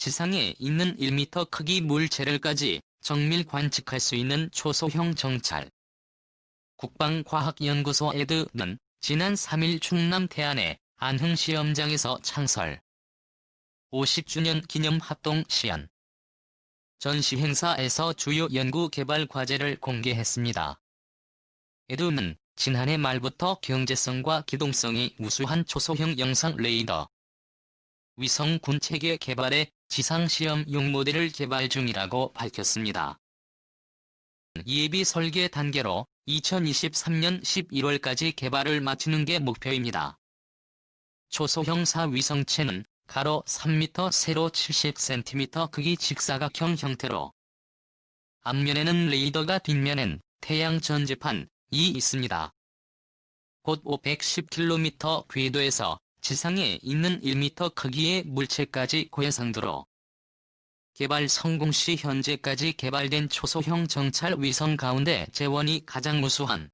지상에 있는 1m 크기 물체를까지 정밀 관측할 수 있는 초소형 정찰. 국방과학연구소 에드는 지난 3일 충남 태안의 안흥시험장에서 창설 50주년 기념 합동 시연 전시 행사에서 주요 연구 개발 과제를 공개했습니다. 에드는 지난해 말부터 경제성과 기동성이 우수한 초소형 영상 레이더 위성 군체계 개발에 지상시험용 모델을 개발 중이라고 밝혔습니다. 예비 설계 단계로 2023년 11월까지 개발을 마치는 게 목표입니다. 초소형 사위성체는 가로 3m, 세로 70cm 크기 직사각형 형태로 앞면에는 레이더가 뒷면엔 태양 전지판이 있습니다. 곧 510km 궤도에서 지상에 있는 1m 크기의 물체까지 고해상도로 개발 성공 시 현재까지 개발된 초소형 정찰 위성 가운데 재원이 가장 우수한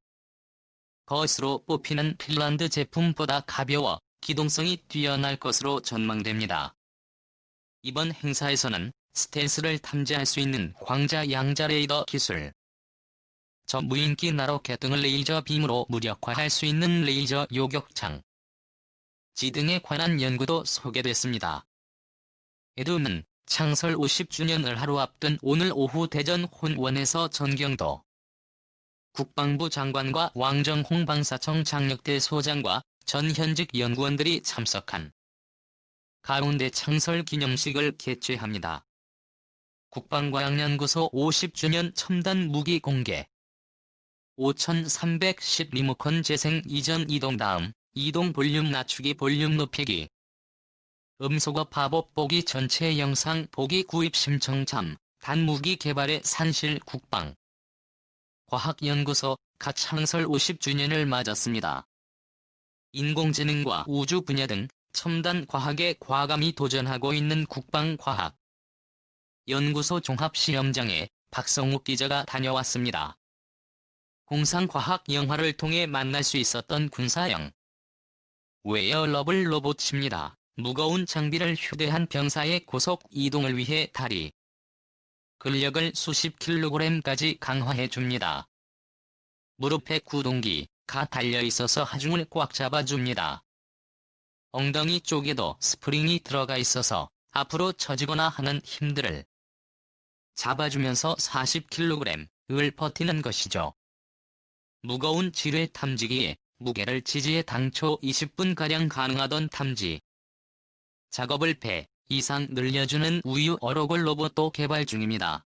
것으로 뽑히는 핀란드 제품보다 가벼워 기동성이 뛰어날 것으로 전망됩니다. 이번 행사에서는 스텔스를 탐지할 수 있는 광자 양자 레이더 기술, 저무인기 나로켓 등을 레이저 빔으로 무력화할 수 있는 레이저 요격장 등에 관한 연구도 소개됐습니다. 에드는 창설 50주년을 하루 앞둔 오늘 오후 대전 혼원에서 전경도 국방부 장관과 왕정홍 방사청 장력대 소장과 전 현직 연구원들이 참석한 가운데 창설 기념식을 개최합니다. 국방과학연구소 50주년 첨단 무기 공개 5310 리모컨 재생 이전 이동 다음 이동 볼륨 낮추기 볼륨 높이기 음소거 팝업 보기 전체 영상 보기 구입 심청 참 단무기 개발의 산실 국방 과학연구소가 창설 50주년을 맞았습니다. 인공지능과 우주 분야 등 첨단 과학에 과감히 도전하고 있는 국방과학 연구소 종합시험장에 박성욱 기자가 다녀왔습니다. 공상과학 영화를 통해 만날 수 있었던 군사형 웨어러블 로봇입니다. 무거운 장비를 휴대한 병사의 고속 이동을 위해 다리 근력을 수십 킬로그램까지 강화해줍니다. 무릎에 구동기가 달려있어서 하중을 꽉 잡아줍니다. 엉덩이 쪽에도 스프링이 들어가 있어서 앞으로 처지거나 하는 힘들을 잡아주면서 40kg을 버티는 것이죠. 무거운 지뢰 탐지기에 무게를 지지해 당초 20분가량 가능하던 탐지 작업을 배 이상 늘려주는 우유 어로골 로봇도 개발 중입니다.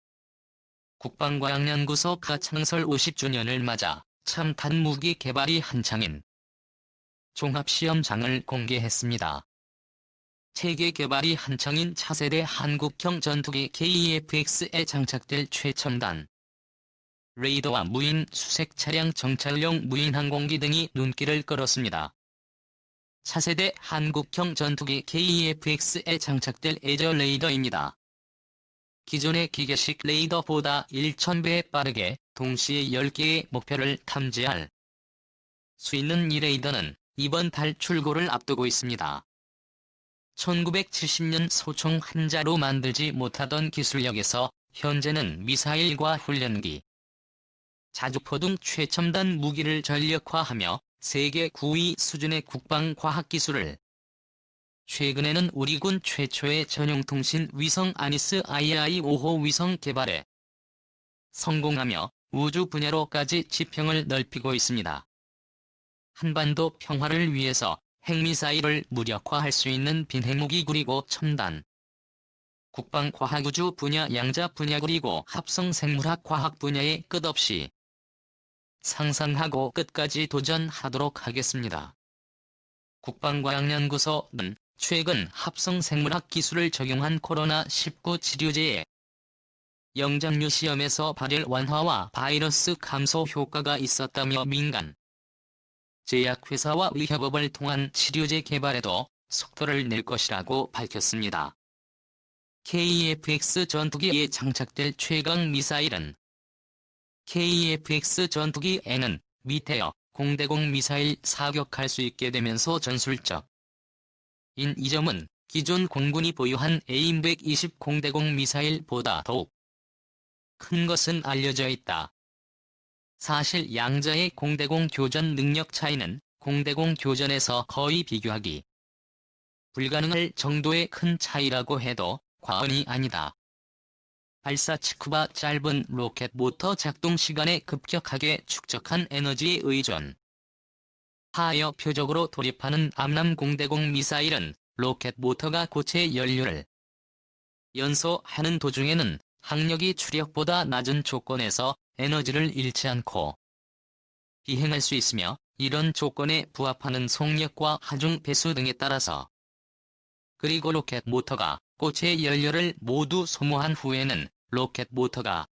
국방과학연구소가 창설 50주년을 맞아 첨단 무기 개발이 한창인 종합시험장을 공개했습니다. 체계 개발이 한창인 차세대 한국형 전투기 KEFX에 장착될 최첨단 레이더와 무인 수색 차량 정찰용 무인 항공기 등이 눈길을 끌었습니다. 차세대 한국형 전투기 KEFX에 장착될 에저 레이더입니다. 기존의 기계식 레이더보다 1000배 빠르게 동시에 10개의 목표를 탐지할 수 있는 이 레이더는 이번 달 출고를 앞두고 있습니다. 1970년 소총 한자로 만들지 못하던 기술력에서 현재는 미사일과 훈련기, 자주포 등 최첨단 무기를 전력화하며 세계 9위 수준의 국방과학기술을 최근에는 우리군 최초의 전용통신 위성 아니스 II-5호 위성 개발에 성공하며 우주 분야로까지 지평을 넓히고 있습니다. 한반도 평화를 위해서 핵미사일을 무력화할 수 있는 빈핵무기 그리고 첨단 국방과학우주 분야 양자 분야 그리고 합성생물학 과학 분야에 끝없이 상상하고 끝까지 도전하도록 하겠습니다. 국방과학연구소는 최근 합성생물학 기술을 적용한 코로나19 치료제의 영장류 시험에서 발열 완화와 바이러스 감소 효과가 있었다며 민간 제약회사와 의협업을 통한 치료제 개발에도 속도를 낼 것이라고 밝혔습니다. KEFX 전투기에 장착될 최강 미사일은 KEFX 전투기에는 미테어 공대공 미사일 사격할 수 있게 되면서 전술적 인 이 점은 기존 공군이 보유한 AIM-120 공대공 미사일보다 더욱 큰 것은 알려져 있다. 사실 양자의 공대공 교전 능력 차이는 공대공 교전에서 거의 비교하기 불가능할 정도의 큰 차이라고 해도 과언이 아니다. 발사 직후가 짧은 로켓 모터 작동 시간에 급격하게 축적한 에너지에 의존 하여 표적으로 돌입하는 암람 공대공 미사일은 로켓 모터가 고체 연료를 연소하는 도중에는 항력이 추력보다 낮은 조건에서 에너지를 잃지 않고 비행할 수 있으며, 이런 조건에 부합하는 속력과 하중 배수 등에 따라서 그리고 로켓 모터가 고체 연료를 모두 소모한 후에는 로켓 모터가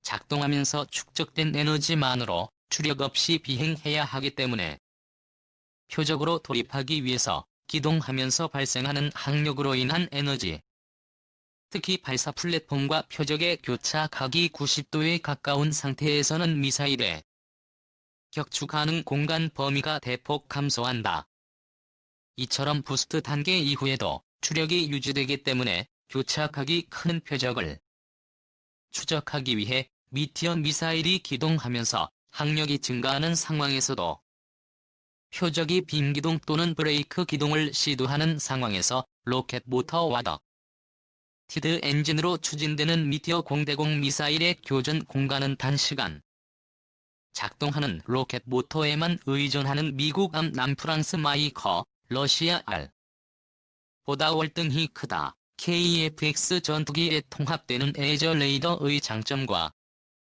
작동하면서 축적된 에너지만으로 추력 없이 비행해야 하기 때문에 표적으로 돌입하기 위해서 기동하면서 발생하는 항력으로 인한 에너지, 특히 발사 플랫폼과 표적의 교차 각이 90도에 가까운 상태에서는 미사일의 격추 가능 공간 범위가 대폭 감소한다. 이처럼 부스트 단계 이후에도 추력이 유지되기 때문에 교차 각이 큰 표적을 추적하기 위해 미티어 미사일이 기동하면서 항력이 증가하는 상황에서도 표적이 빈기동 또는 브레이크 기동을 시도하는 상황에서 로켓 모터와 티드 엔진으로 추진되는 미티어 공대공 미사일의 교전 공간은 단시간 작동하는 로켓 모터에만 의존하는 미국 암 남프랑스 마이커, 러시아 R 보다 월등히 크다. KF-X 전투기에 통합되는 에저 레이더의 장점과